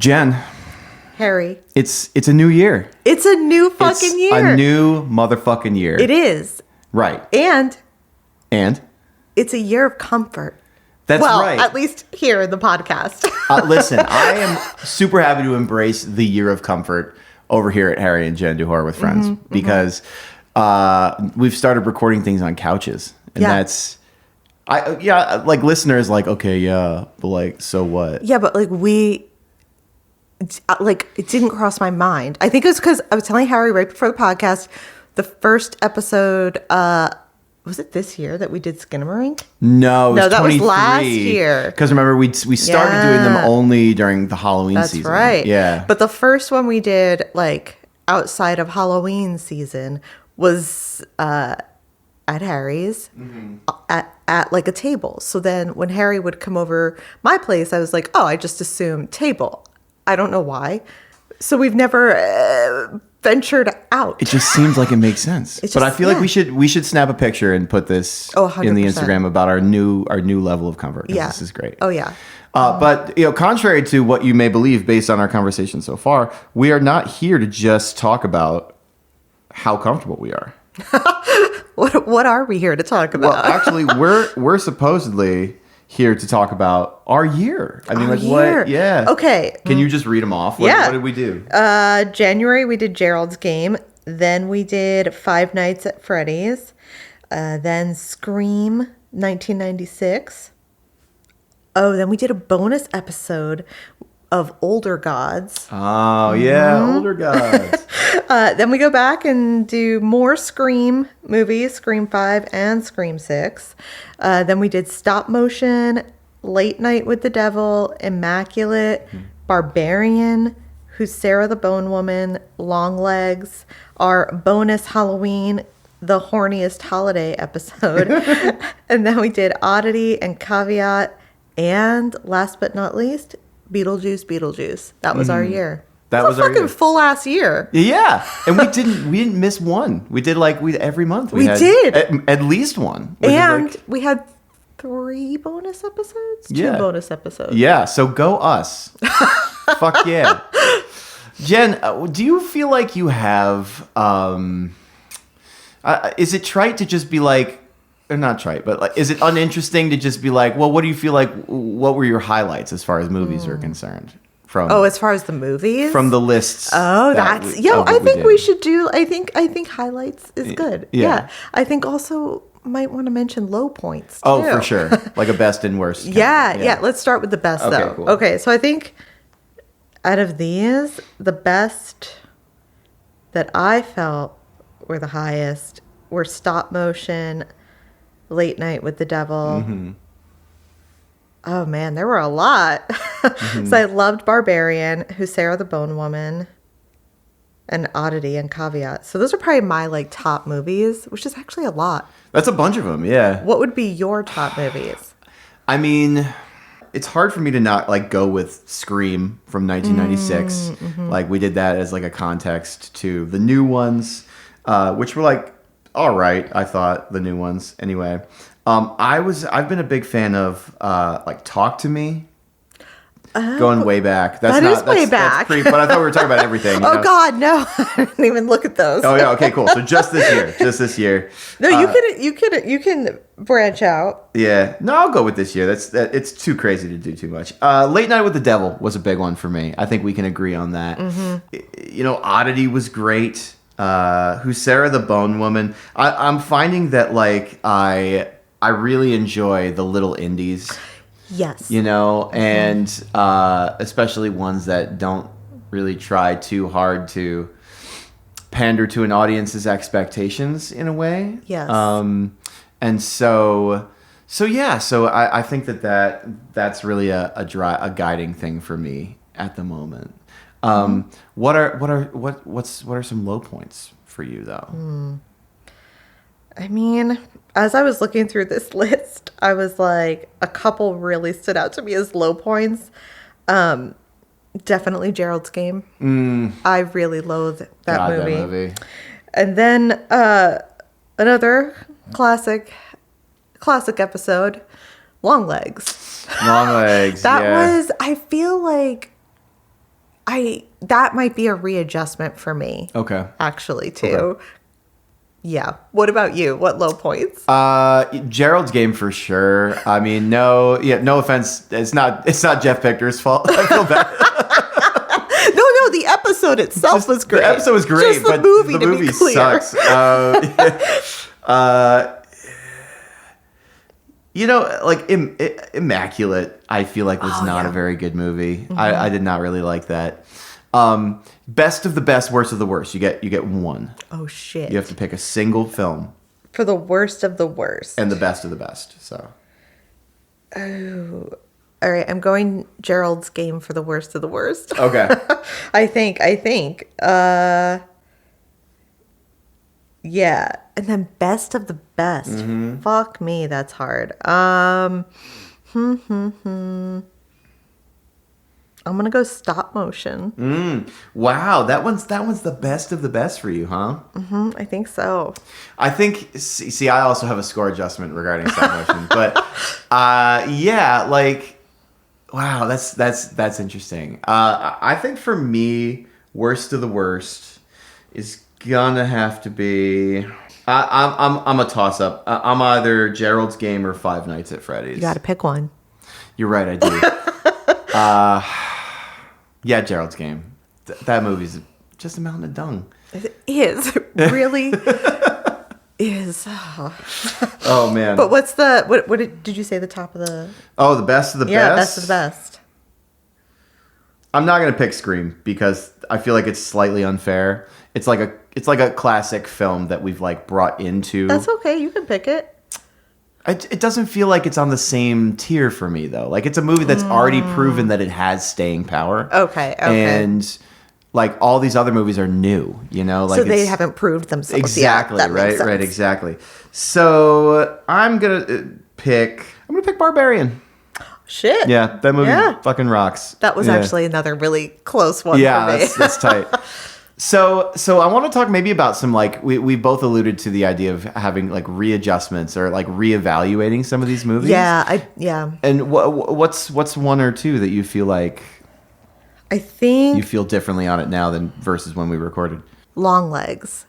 Jen, Harry. it's a new year. It's a new fucking year. A new motherfucking year. It is. Right. And And? it's a year of comfort. That's right. At least here in the podcast. Listen, I am super happy to embrace the year of comfort over here at Harry and Jen Do Horror with Friends because we've started recording things on couches. And that's... like listeners like, okay, yeah, but like, so what? Yeah, but it didn't cross my mind. I think it was because I was telling Harry right before the podcast, the first episode, was it this year that we did Skinamarink? No, that was last year. Because remember, we started doing them only during the Halloween season. That's right. Yeah. But the first one we did, outside of Halloween season, was at Harry's at like a table. So then when Harry would come over my place, I was like, oh, I just assumed table. I don't know why. So we've never ventured out. It just seems like it makes sense. But I feel like we should snap a picture and put this in the Instagram about our new level of comfort. Yeah, this is great. Oh yeah. But contrary to what you may believe based on our conversation so far, we are not here to just talk about how comfortable we are. What are we here to talk about? Well, actually, we're supposedly here to talk about our year. I mean, year. What? Yeah. Okay. Can you just read them off? What did we do? January, we did Gerald's Game. Then we did Five Nights at Freddy's. Then Scream, 1996. Oh, then we did a bonus episode of Older Gods. Oh, yeah. Older Gods. Then we go back and do more Scream movies, Scream 5 and Scream 6. Then we did Stop Motion, Late Night with the Devil, Immaculate, Barbarian, Who's Sarah the Bone Woman, Long Legs, our bonus Halloween, The Horniest Holiday episode. And then we did Oddity and Caveat. And last but not least, Beetlejuice. That was our year. That was our fucking full ass year. Yeah, and we didn't miss one. We did every month. We did at least one. And we had 3 bonus episodes. 2 bonus episodes. Yeah. So go us. Fuck yeah. Jen, do you feel like you have? Is it trite to just be like? Or not trite, but is it uninteresting to just be like, well, what do you feel like? What were your highlights as far as movies are concerned? As far as the movies? From the lists. Oh, I think we should do, I think highlights is good. Yeah. I think also might want to mention low points too. Oh, for sure. Like a best and worst. Yeah. Let's start with the best though. Cool. Okay. So I think out of these, the best that I felt were the highest were Stop Motion, Late Night with the Devil. Oh man, there were a lot. So I loved Barbarian, Who's Sarah the Bone Woman, and Oddity and Caveat. So those are probably my top movies, which is actually a lot. That's a bunch of them, yeah. What would be your top movies? I mean, it's hard for me to not go with Scream from 1996. We did that as a context to the new ones, which were all right, I thought, the new ones. Anyway, I've been a big fan of Talk to Me. Going way back. That's way back. That's but I thought we were talking about everything. God, no! I didn't even look at those. Oh yeah, okay, cool. So just this year. No, you can branch out. Yeah, no, I'll go with this year. It's too crazy to do too much. Late Night with the Devil was a big one for me. I think we can agree on that. Oddity was great. Who's Sarah the Bone Woman? I'm finding that I really enjoy the little indies. Yes. And especially ones that don't really try too hard to pander to an audience's expectations in a way. Yes. And so I think that's really a guiding thing for me at the moment. What are some low points for you though? I mean, as I was looking through this list, I was like, a couple really stood out to me as low points. Definitely Gerald's Game. I really loathe that movie. And then another classic episode, Long Legs. Long Legs. That was, I feel like that might be a readjustment for me. Okay. Actually, too. Okay. Yeah. What about you? What low points? Gerald's Game for sure. I mean, no offense. It's not Jeff Victor's fault. I feel bad. No, the episode itself was great. The episode was great, Just but the the movie sucks. Like Immaculate, I feel like was not a very good movie. Mm-hmm. I did not really like that. Best of the best, worst of the worst. You get one. Oh shit! You have to pick a single film for the worst of the worst and the best of the best. So. Oh, all right. I'm going Gerald's Game for the worst of the worst. Okay. I think. Yeah, and then best of the best. Mm-hmm. Fuck me, that's hard. I'm gonna go stop motion. Wow, that one's the best of the best for you, huh? Mm-hmm, I think so. I think. See, I also have a score adjustment regarding stop motion, but yeah, like, wow, that's interesting. I think for me, worst of the worst is gonna have to be. I'm a toss up. I'm either Gerald's Game or Five Nights at Freddy's. You got to pick one. You're right, I do. Yeah, Gerald's Game. That movie's just a mountain of dung. It is. It really is. Oh, man. But what did you say the top of the... Oh, the best of the best? Yeah, best of the best. I'm not going to pick Scream because I feel like it's slightly unfair. It's like a classic film that we've like brought into... That's okay. You can pick it. It doesn't feel like it's on the same tier for me, though. Like, it's a movie that's already proven that it has staying power. Okay. And, like, all these other movies are new, you know? Like, so they haven't proved themselves exactly, yet. Right, exactly. So, I'm going to pick Barbarian. Shit. Yeah, that movie fucking rocks. That was actually another really close one for me. Yeah, that's tight. So I want to talk maybe about some, like, we both alluded to the idea of having like readjustments or like reevaluating some of these movies. Yeah. And what's one or two that you feel like I think you feel differently on it now than versus when we recorded? Long Legs.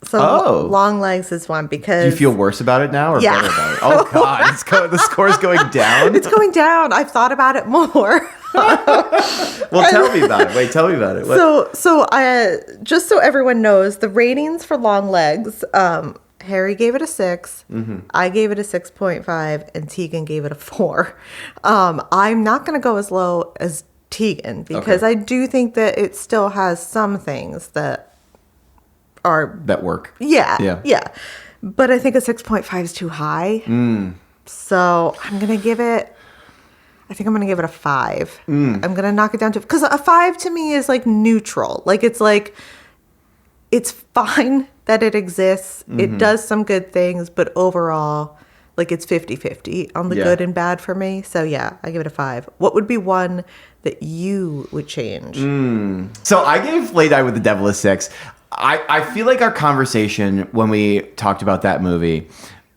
So Long Legs is one because... Do you feel worse about it now or better about it? Oh God, the score's going down. It's going down. I've thought about it more. Well, tell me about it. Wait, tell me about it. So I just so everyone knows the ratings for Long Legs. Harry gave it a 6. Mm-hmm. I gave it a 6.5, and Tegan gave it a 4. I'm not going to go as low as Tegan because I do think that it still has some things that work. Yeah. But I think a 6.5 is too high. So I'm going to give it. I think I'm going to give it a 5. I'm going to knock it down to... Because a 5 to me is like neutral. Like, it's fine that it exists. Mm-hmm. It does some good things. But overall, like, it's 50-50 on the good and bad for me. So, yeah, I give it a 5. What would be one that you would change? So I gave Late Night with the Devil a 6. I feel like our conversation when we talked about that movie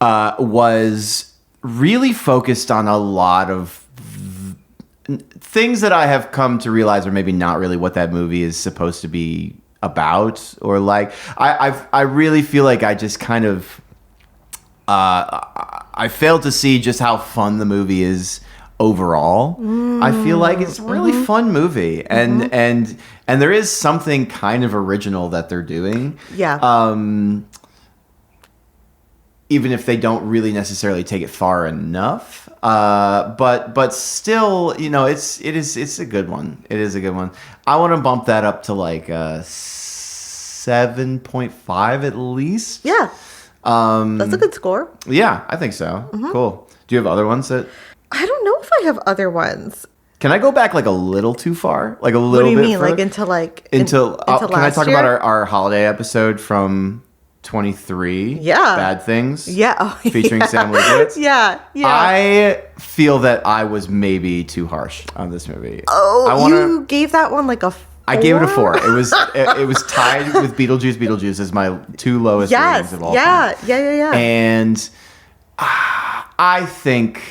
was really focused on a lot of things that I have come to realize are maybe not really what that movie is supposed to be about, or like I really feel like I just kind of I failed to see just how fun the movie is overall. I feel like it's a really fun movie, and there is something kind of original that they're doing. Yeah. Even if they don't really necessarily take it far enough, but still, you know, it's a good one. It is a good one. I want to bump that up to like a 7.5 at least. Yeah, that's a good score. Yeah, I think so. Mm-hmm. Cool. Do you have other ones that? I don't know if I have other ones. Can I go back like a little too far? Like a little bit. What do you mean? Further? Like into can I talk about our holiday episode from 23? Yeah. Bad Things? Yeah. Featuring Sam Leibowitz? Yeah. I feel that I was maybe too harsh on this movie. Oh, you gave that one like a 4? I gave it a 4. It was tied with Beetlejuice. Beetlejuice is my 2 lowest ratings of all time. Yeah. And I think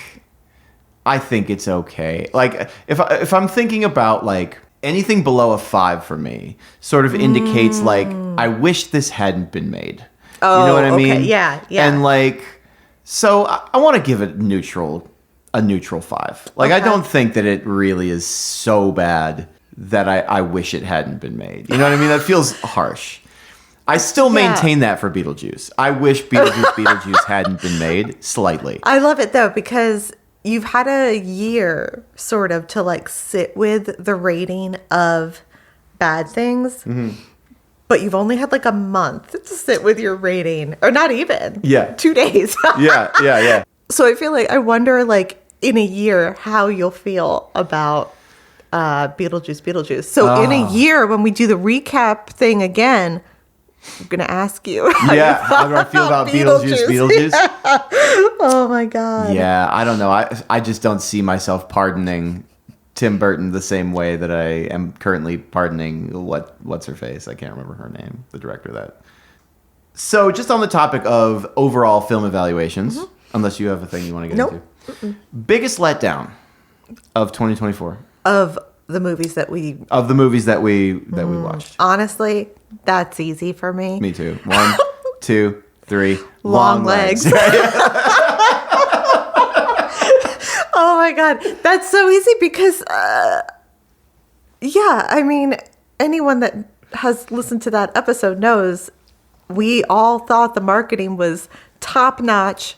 it's okay. Like if I'm thinking about like anything below a 5 for me sort of indicates like I wish this hadn't been made. Oh, you know what I mean? okay. Yeah. And like, so I want to give it a neutral 5. Like, I don't think that it really is so bad that I wish it hadn't been made. You know what I mean? That feels harsh. I still maintain that for Beetlejuice. I wish Beetlejuice hadn't been made slightly. I love it though, because you've had a year sort of to like sit with the rating of bad things, but you've only had like a month to sit with your rating, or not even. Yeah. 2 days. Yeah. So I feel like, I wonder like in a year how you'll feel about Beetlejuice. So in a year when we do the recap thing again, I'm going to ask you. How do I feel about Beetlejuice? Oh my God. Yeah, I don't know. I just don't see myself pardoning Tim Burton the same way that I am currently pardoning what's her face? I can't remember her name, the director of that. So just on the topic of overall film evaluations, unless you have a thing you want to get into. Biggest letdown of 2024. Of the movies that we watched. Honestly, that's easy for me. Me too. 1, 2, 3. Long legs. Oh my God. That's so easy because, I mean, anyone that has listened to that episode knows we all thought the marketing was top notch,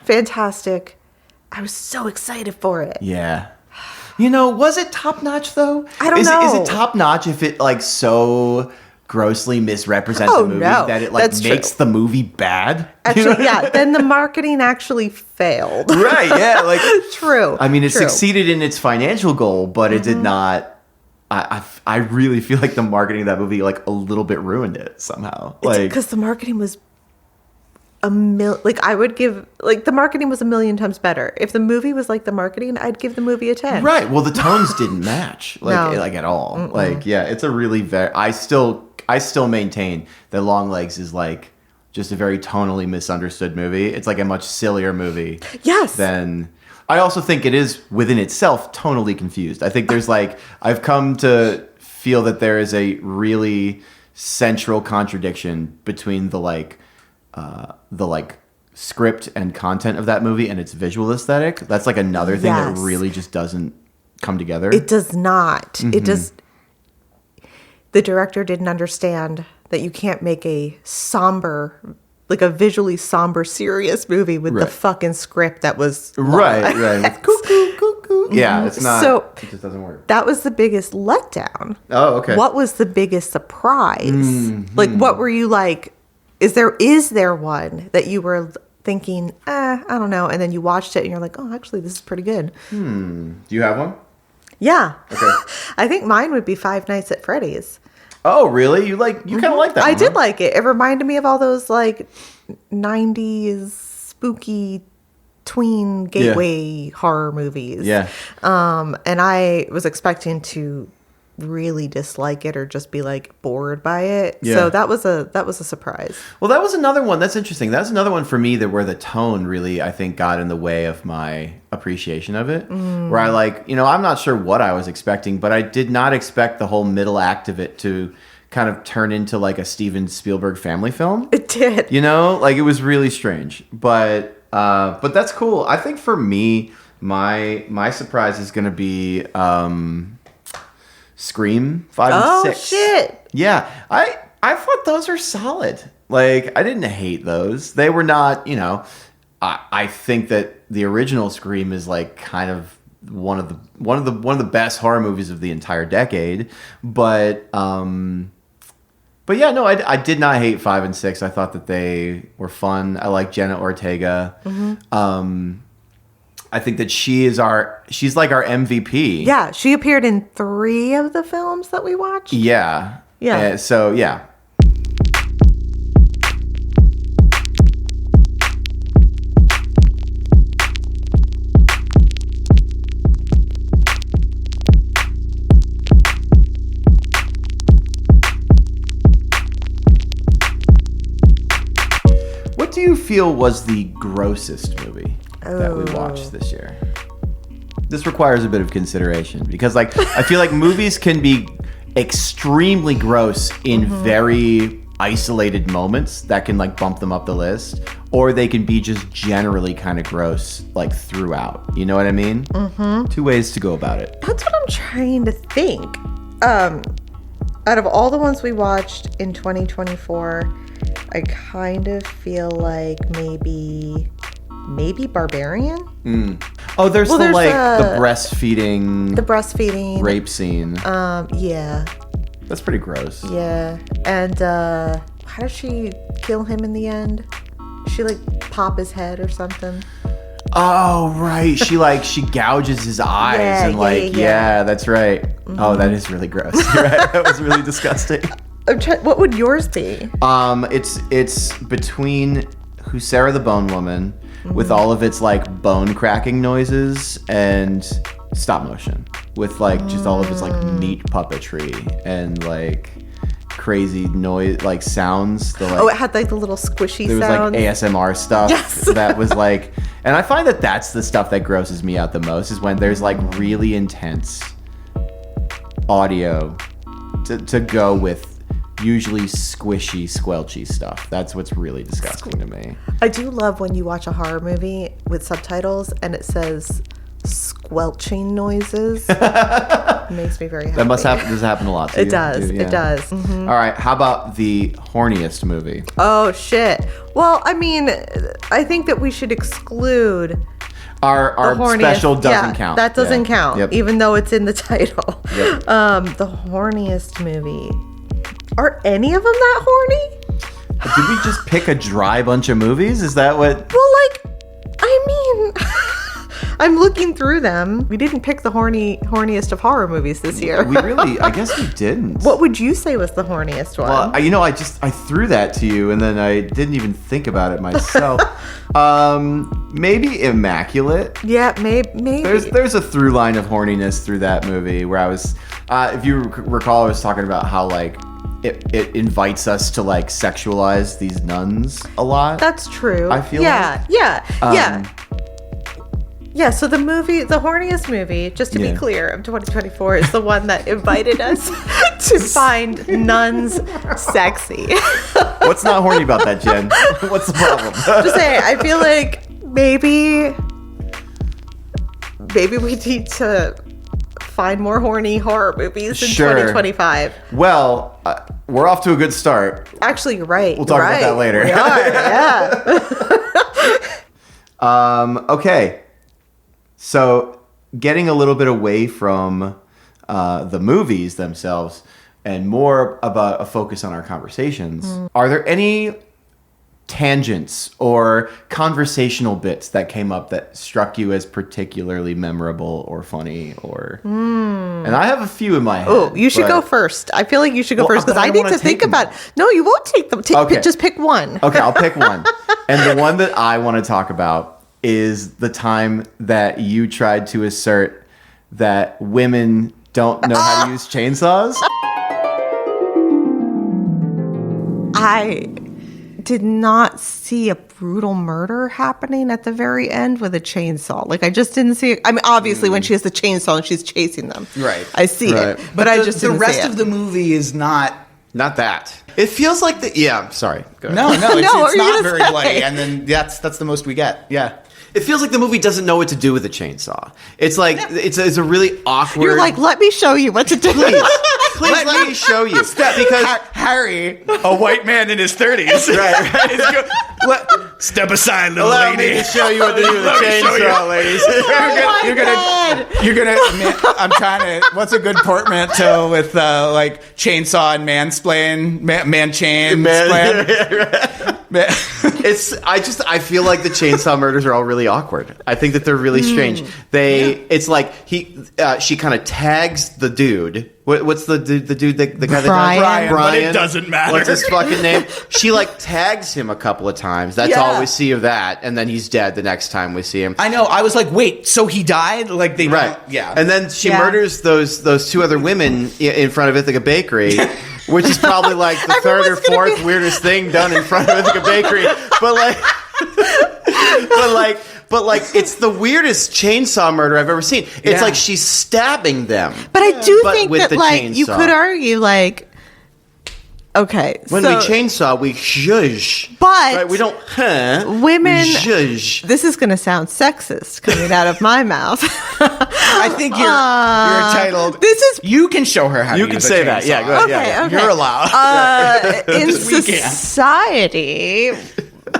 fantastic. I was so excited for it. Yeah. You know, was it top notch though? I don't know. Is it top notch if it like so grossly misrepresents the movie that it like makes the movie bad? Actually, then the marketing actually failed. Right, yeah. Like True. I mean, it succeeded in its financial goal, but it did not. I really feel like the marketing of that movie like a little bit ruined it somehow. Like, because the marketing was I would give, like, the marketing was 1,000,000 times better. If the movie was like the marketing, I'd give the movie a 10. Right. Well, the tones didn't match like at all. Like, yeah, it's a really I still maintain that Long Legs is like just a very tonally misunderstood movie. It's like a much sillier movie. Yes. Than I also think it is within itself tonally confused. I think there's like I've come to feel that there is a really central contradiction between the script and content of that movie and its visual aesthetic. That's like another thing that really just doesn't come together. It does not. It does. The director didn't understand that you can't make a somber, like a visually somber, serious movie with the fucking script that was right. Cuckoo. Yeah, it's not. So it just doesn't work. That was the biggest letdown. Oh, okay. What was the biggest surprise? Like, what were you like? Is there one that you were thinking, I don't know, and then you watched it and you're like, oh, actually, this is pretty good. Do you have one? Yeah. Okay. I think mine would be Five Nights at Freddy's. Oh, really? You kind of like that one? I did like it. It reminded me of all those like 90s spooky tween gateway horror movies. Yeah. And I was expecting to really dislike it or just be like bored by it. Yeah. So that was a surprise. Well, that was another one. That's interesting. That's another one for me where the tone really, I think, got in the way of my appreciation of it. Where I I'm not sure what I was expecting, but I did not expect the whole middle act of it to kind of turn into like a Steven Spielberg family film. It did. Like it was really strange. But that's cool. I think for me, my surprise is going to be Scream 5 and 6. Oh, shit. Yeah. I thought those were solid. Like, I didn't hate those. They were not, I think that the original Scream is like kind of one of the best horror movies of the entire decade. But yeah, no, I did not hate 5 and 6. I thought that they were fun. I like Jenna Ortega. I think that she's like our MVP. Yeah, she appeared in 3 of the films that we watched. Yeah. Yeah. So, yeah. What do you feel was the grossest movie that we watched this year? This requires a bit of consideration because, like, I feel like movies can be extremely gross in very isolated moments that can, like, bump them up the list, or they can be just generally kind of gross, like, throughout. You know what I mean? Mm-hmm. Two ways to go about it. That's what I'm trying to think. Out of all the ones we watched in 2024, I kind of feel like maybe Barbarian. Oh, there's the breastfeeding rape scene. Yeah, that's pretty gross. Yeah. And how does she kill him in the end? She like pop his head or something. Oh, right. She gouges his eyes yeah, that's right. Mm-hmm. Oh, that is really gross. You're right. That was really disgusting. What would yours be? It's between Sarah the Bone Woman with all of its like bone cracking noises and stop motion with like just all of its like meat puppetry and like crazy noise like sounds. It had like the little squishy sounds. There was like ASMR stuff. Yes. That was like, and I find that that's the stuff that grosses me out the most is when there's like really intense audio to go with usually squishy, squelchy stuff. That's what's really disgusting to me. I do love when you watch a horror movie with subtitles and it says squelching noises. It makes me very happy. That must happen. Does happen a lot to you? It does. Yeah. It does. Mm-hmm. All right. How about the horniest movie? Oh, shit. Well, I mean, I think that we should exclude... Our special doesn't count. That doesn't count, Yep. even though it's in the title. Yep. The horniest movie. Are any of them that horny? Did we just pick a dry bunch of movies? Is that what? Well, like, I mean, I'm looking through them. We didn't pick the horniest of horror movies this year. I guess we didn't. What would you say was the horniest one? Well, I threw that to you and then I didn't even think about it myself. Maybe Immaculate. Yeah, maybe. There's a through line of horniness through that movie where I was, if you recall, I was talking about how like, it invites us to like sexualize these nuns a lot. That's true. I feel yeah. So the horniest movie, just to be clear, of 2024 is the one that invited us to find nuns sexy. What's not horny about that, Jen? What's the problem? Just saying, I feel like maybe we need to find more horny horror movies in 2025. Well, we're off to a good start. Actually, you're right. We'll talk about that later. We are, yeah. Okay. So, getting a little bit away from the movies themselves and more about a focus on our conversations, are there any tangents or conversational bits that came up that struck you as particularly memorable or funny or and I have a few in my head. Oh, you should go first. I feel like you should go first because I need to think about it. No, you won't take them. Just pick one. Okay, I'll pick one. And the one that I want to talk about is the time that you tried to assert that women don't know how to use chainsaws. I did not see a brutal murder happening at the very end with a chainsaw. Like, I just didn't see it. I mean, obviously, when she has the chainsaw and she's chasing them. Right. I see it. But I just didn't see it. The rest of the movie is not that. It feels like sorry. Go ahead. No, it's are you not gonna very say? bloody. And then that's the most we get. Yeah. It feels like the movie doesn't know what to do with a chainsaw. It's like it's a really awkward. You're like, let me show you what to do. Please let me show you. Because Harry, a white man in his 30s, right? Step aside, little allow lady. me to show you what to do with a chainsaw, ladies. You're gonna. I'm trying to. What's a good portmanteau with like chainsaw and mansplain, man chain? I feel like the chainsaw murders are all really awkward. I think that they're really strange. It's like she kind of tags the dude. What's the dude? The guy Brian. But it doesn't matter. What's his fucking name? She like tags him a couple of times. That's all we see of that, and then he's dead the next time we see him. I know. I was like, wait, so he died? Like they yeah. And then she murders those two other women in front of Ithaca Bakery. Which is probably like the third or fourth weirdest thing done in front of Ithaca Bakery. But But like, it's the weirdest chainsaw murder I've ever seen. It's like she's stabbing them. But I do But think with that the like you chainsaw. could argue like, okay, When we chainsaw, we zhuzh. But right? We don't, women. We zhuzh. This is going to sound sexist coming out of my mouth. I think you're entitled. This is You can show her how to You use can a say that. chainsaw. Yeah, go ahead. okay. Yeah. Okay. You're allowed. In We can. society,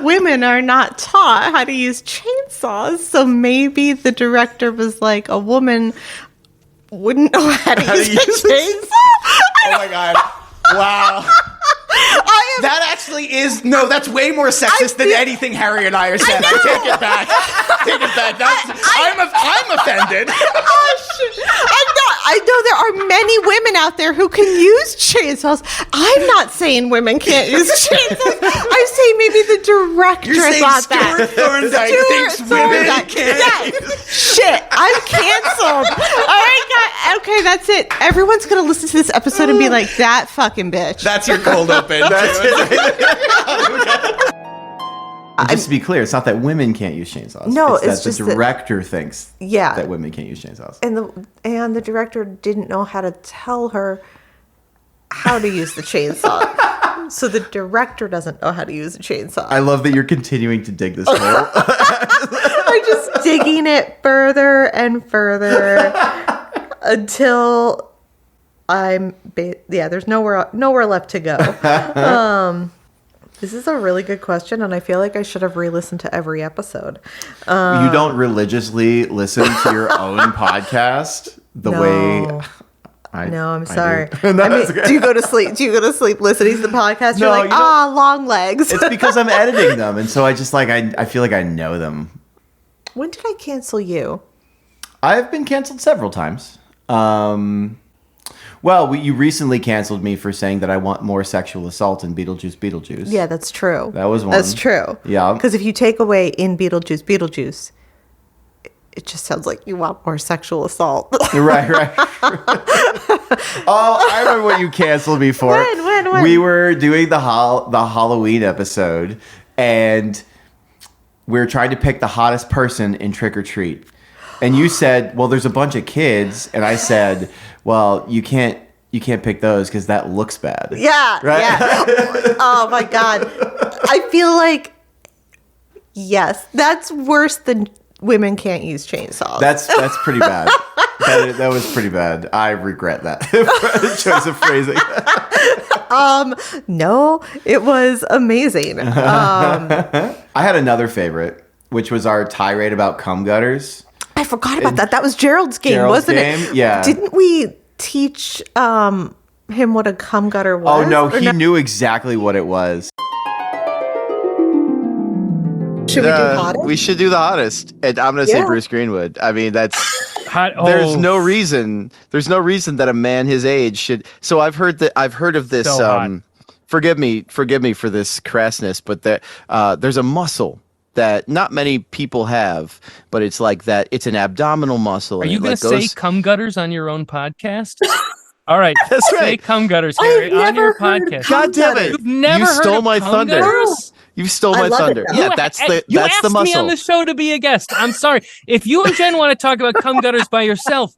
women are not taught how to use chainsaws. So maybe the director was like, a woman wouldn't know how to use a chainsaw. Oh my god! Wow. That actually is that's way more sexist than anything Harry and I are saying. I take it back. Take it back. I'm offended. I know there are many women out there who can use chainsaws. I'm not saying women can't use chainsaws. I'm saying maybe the director You're saying thought that. Stuart Thorndike thinks women can't. Shit, I'm canceled. All right, guys. Okay, that's it. Everyone's gonna listen to this episode and be like, "That fucking bitch." That's your cold open. Just to be clear, it's not that women can't use chainsaws. No, it's that just the that- director thinks Yeah. that women can't use chainsaws. And the director didn't know how to tell her how to use the chainsaw. So the director doesn't know how to use a chainsaw. I love that you're continuing to dig this hole. I'm just digging it further and further until there's nowhere left to go. This is a really good question, and I feel like I should have re-listened to every episode. You don't religiously listen to your own podcast the way I No, I'm I sorry. do. No, it's okay. Do you go to sleep? Do you go to sleep listening to the podcast? You're No, like, you know- long legs. It's because I'm editing them, and so I just like I feel like I know them. When did I cancel you? I've been canceled several times. Well, you recently canceled me for saying that I want more sexual assault in Beetlejuice. Yeah, that's true. That was one. That's true. Yeah. Because if you take away in Beetlejuice, it just sounds like you want more sexual assault. Right. Oh, I remember what you canceled me for. When? We were doing the Halloween episode, and we were trying to pick the hottest person in Trick or Treat. And you said, well, there's a bunch of kids. And I said, well, you can't pick those because that looks bad. Yeah. Right? Yeah. Oh my God. I feel like, yes, that's worse than women can't use chainsaws. That's pretty bad. That was pretty bad. I regret that choice of phrasing. No, it was amazing. I had another favorite, which was our tirade about cum gutters. I forgot about that. That was Gerald's game, wasn't it? Yeah. Didn't we teach him what a cum gutter was? Oh no, Or he knew exactly what it was. Should we do hottest? We should do the hottest, and I'm going to say Yeah. Bruce Greenwood. I mean, that's Hot, there's no reason that a man his age should. So I've heard of this. So hot. Forgive me for this crassness, but there's a muscle that not many people have, but it's like that. It's an abdominal muscle. Are and you it, going like, to say goes- cum gutters on your own podcast? All right. That's Say right. cum gutters, Harry, on your podcast. God damn it! You've never you heard stole of my cum thunder. gutters? You stole I my love it, thunder. though. Yeah, that's the asked muscle. me on the show to be a guest. I'm sorry. If you and Jen want to talk about cum gutters by yourself,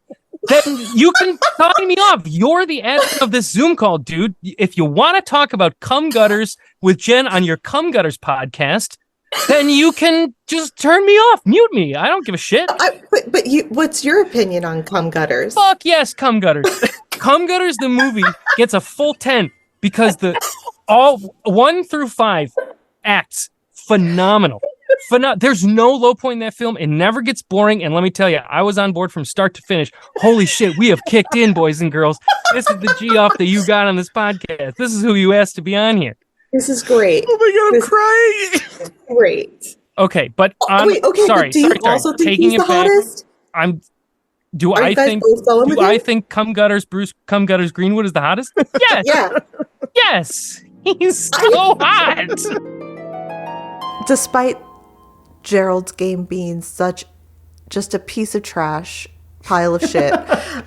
then you can sign me off. You're the admin of this Zoom call, dude. If you want to talk about cum gutters with Jen on your cum gutters podcast, then you can just turn me off, mute me. I don't give a shit. But what's your opinion on cum gutters? Fuck yes, cum gutters. Cum gutters, the movie gets a full 10 because all 1 through 5 acts phenomenal. There's no low point in that film. It never gets boring. And let me tell you, I was on board from start to finish. Holy shit, we have kicked in, boys and girls. This is the G off that you got on this podcast. This is who you asked to be on here. This is great. Oh my God, I'm crying. Great. Okay, but But do you also think taking he's the it back. hottest? Do Are I you guys think both going with do I him? think cum gutters Greenwood is the hottest? Yes. Yeah. Yes. He's so hot. Despite Gerald's game being just a piece of trash, pile of shit.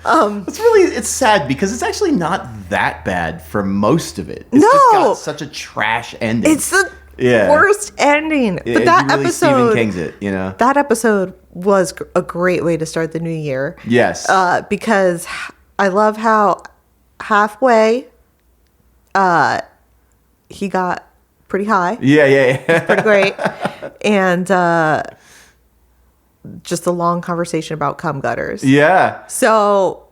It's sad because it's actually not that bad for most of it. It's No. just got such a trash ending. Yeah. Worst ending. Yeah, But that he really Stephen episode, King's it, you know? that episode was a great way to start the new year. Yes. Because I love how halfway he got pretty high. Yeah. Pretty great. And just a long conversation about cum gutters. Yeah. So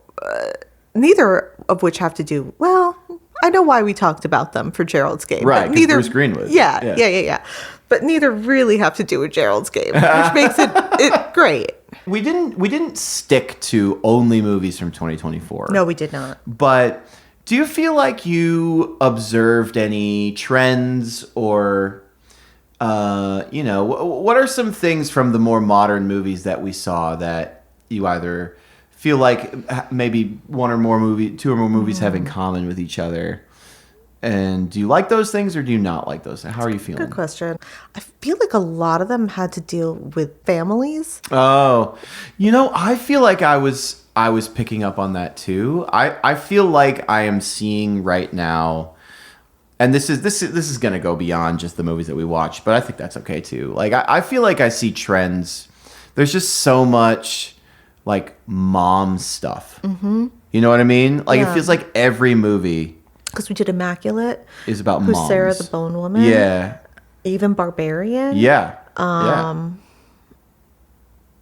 neither of which have to do, well, I know why we talked about them for Gerald's Game. Right, but 'cause neither Bruce Greenwood. Yeah. But neither really have to do with Gerald's Game, which makes it great. We didn't stick to only movies from 2024. No, we did not. But do you feel like you observed any trends or, what are some things from the more modern movies that we saw that you either feel like maybe two or more movies have in common with each other? And do you like those things or do you not like those? How are you feeling? Good question. I feel like a lot of them had to deal with families. Oh, I feel like I was picking up on that too. I feel like I am seeing right now, and this is going to go beyond just the movies that we watch, but I think that's okay too. Like I feel like I see trends. There's just so much like mom stuff. Mm-hmm. You know what I mean? Like it feels like every movie. Because we did Immaculate. Is about Who's moms. Sarah the Bone Woman. Yeah. Even Barbarian. Yeah.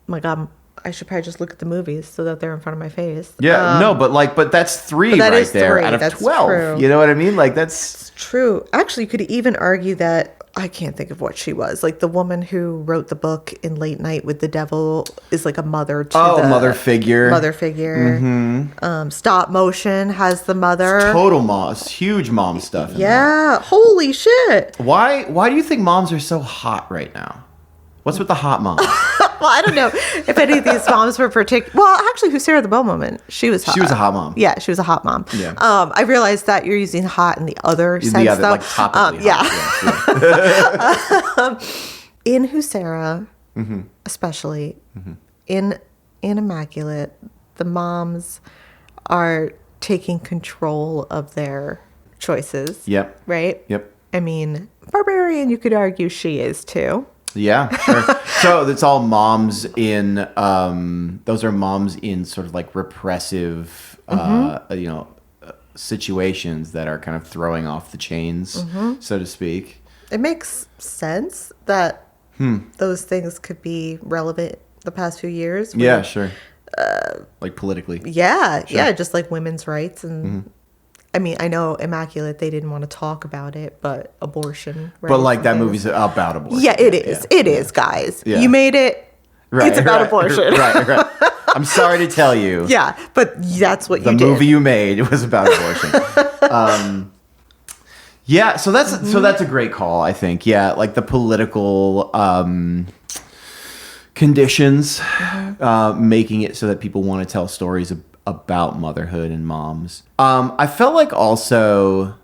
My God, I should probably just look at the movies so that they're in front of my face. Yeah. No, but that's three that right is there three. out of That's 12. true. You know what I mean? Like that's True. Actually, you could even argue that I can't think of what she was. Like the woman who wrote the book in Late Night with the Devil is like a mother to the mother figure. Mother figure. Mm-hmm. Stop motion has the mother. Total mom, huge mom stuff. In Yeah. Holy shit. there. Why do you think moms are so hot right now? What's with the hot moms? Well, I don't know if any of these moms were particular. Well, actually, who's Sarah the Bone Woman? She was hot. She was a hot mom. Yeah, she was a hot mom. Yeah. I realized that you're using hot in the other sense, The other, though. like topically hot. Yeah. In Husera, especially in Immaculate, the moms are taking control of their choices. Yep. Right? Yep. I mean, Barbarian, you could argue she is too. Yeah, sure. So it's all moms in, those are moms in sort of like repressive, situations that are kind of throwing off the chains, so to speak. It makes sense that those things could be relevant the past few years. Yeah, sure. Like politically. Yeah, just like women's rights. And I mean, I know Immaculate, they didn't want to talk about it, but abortion. But like rights that and movie's things. about abortion. Yeah, it is. Yeah. It is, guys. Yeah. You made it. Right, It's about right, abortion. Right. I'm sorry to tell you. Yeah, but that's what The you did. movie you made was about abortion. Yeah, so that's a great call, I think. Yeah, like the political conditions making it so that people want to tell stories about motherhood and moms. I felt like also,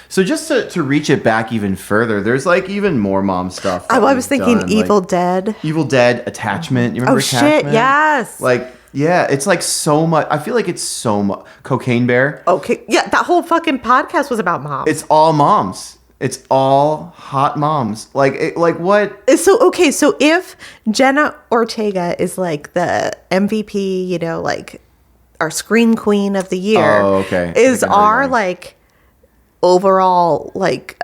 so just to reach it back even further, there's like even more mom stuff. I was we've thinking done, Evil like Dead. Evil Dead, Attachment. You remember Oh, Attachment? shit, yes. Like, yeah, it's like so much. I feel like it's so much. Cocaine Bear. Okay, yeah, that whole fucking podcast was about moms. It's all moms. It's all hot moms. Like what? So if Jenna Ortega is like the MVP, like our screen queen of the year, Oh, okay. is Like a our very like overall like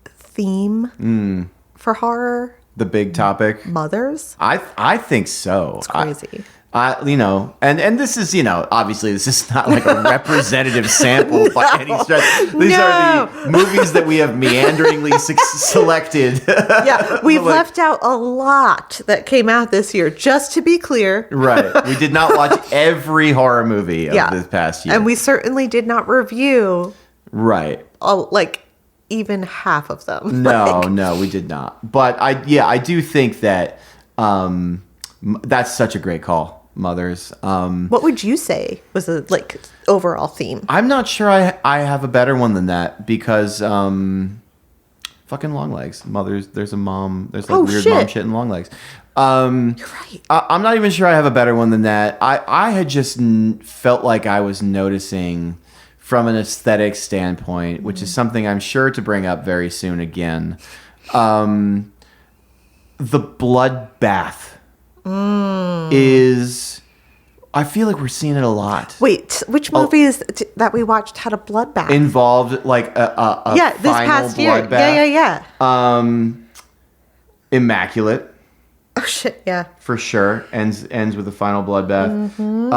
theme for horror The big topic. mothers? I think so. It's crazy. And this is, obviously this is not like a representative sample by any stretch. These are the movies that we have meanderingly selected. Yeah, we've Like- left out a lot that came out this year, just to be clear. Right. We did not watch every horror movie of this past year. And we certainly did not review Right. like even half of them. No, we did not. But I do think that that's such a great call, mothers. What would you say was a like overall theme? I'm not sure I have a better one than that because fucking long legs. Mothers, there's a mom, there's like weird mom shit in long legs. You're right. I'm not even sure I have a better one than that. I had just felt like I was noticing from an aesthetic standpoint, which is something I'm sure to bring up very soon again. The bloodbath is. I feel like we're seeing it a lot. Wait, which movie is that we watched had a bloodbath? Involved like a this final past year. bloodbath. Yeah. Immaculate. Oh shit, yeah. For sure. Ends with a final bloodbath. Mm-hmm.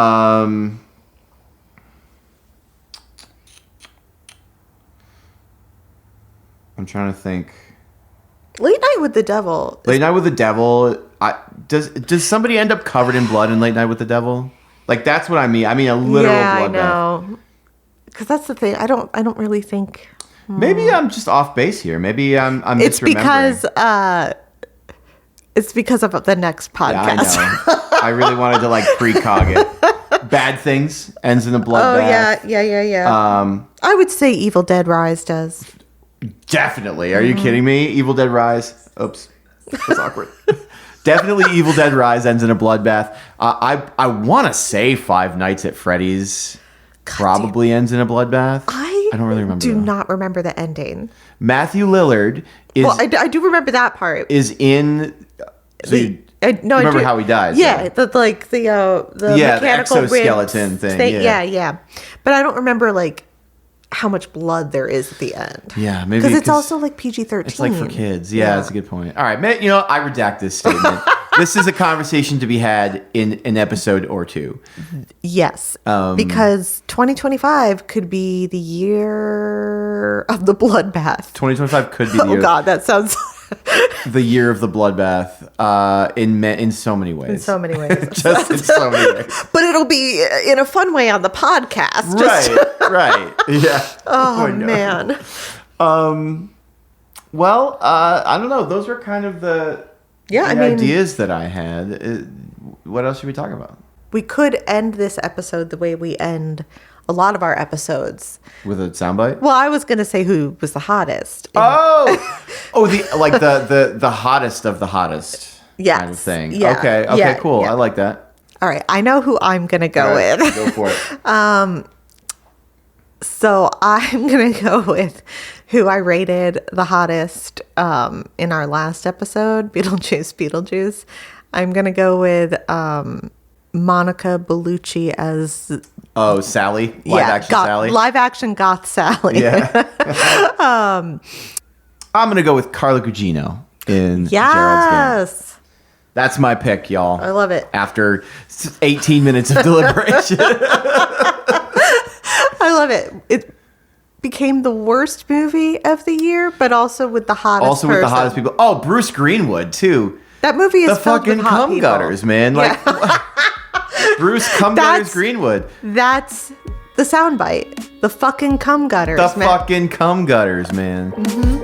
I'm trying to think. Late Night with the Devil. Late Night with the Devil. Does somebody end up covered in blood in Late Night with the Devil? Like that's what I mean. I mean a literal bloodbath. I know. Because that's the thing. I don't really think. Maybe I'm just off base here. Maybe I'm It's misremembering. it's because of the next podcast. Yeah, I know. I really wanted to like precog it. Bad Things ends in a bloodbath. Oh yeah. I would say Evil Dead Rise does. Definitely. Are you kidding me? Evil Dead Rise. Oops. That's awkward. Definitely Evil Dead Rise ends in a bloodbath. I want to say Five Nights at Freddy's probably ends in a bloodbath. I don't really remember. Do not remember the ending. Matthew Lillard is. Well, I do remember that part. Is in. So you remember how he dies? Yeah, the mechanical exoskeleton ribs thing. Yeah. But I don't remember like how much blood there is at the end. Yeah, maybe because it's also like PG-13. It's like for kids. Yeah, that's a good point. All right, man. I redact this statement. This is a conversation to be had in an episode or two. Yes, because 2025 could be the year of the bloodbath. 2025 could be the year. Oh God, that sounds. The year of the bloodbath in so many ways. In so many ways. Just in so many ways. But it'll be in a fun way on the podcast. Right. Yeah. Oh man. Well, I don't know. Those were kind of the ideas that I had. What else should we talk about? We could end this episode the way we end a lot of our episodes. With a soundbite? Well, I was going to say who was the hottest. The hottest of the hottest kind of thing. Yeah. Okay, cool. Yeah. I like that. All right. I know who I'm going to go with. Go for it. So I'm going to go with who I rated the hottest in our last episode, Beetlejuice. I'm going to go with Monica Bellucci as... Oh, Sally? Sally? Live action goth Sally. Yeah. I'm going to go with Carla Gugino in Gerald's Game. That's my pick, y'all. I love it. After 18 minutes of deliberation. I love it. It became the worst movie of the year, but also with the hottest with the hottest people. Oh, Bruce Greenwood, too. That movie is the filled fucking with hot cum people. gutters, man. Like Bruce Cum Gutters Greenwood. That's the soundbite. The fucking cum gutters. Fucking cum gutters, man. Mm-hmm.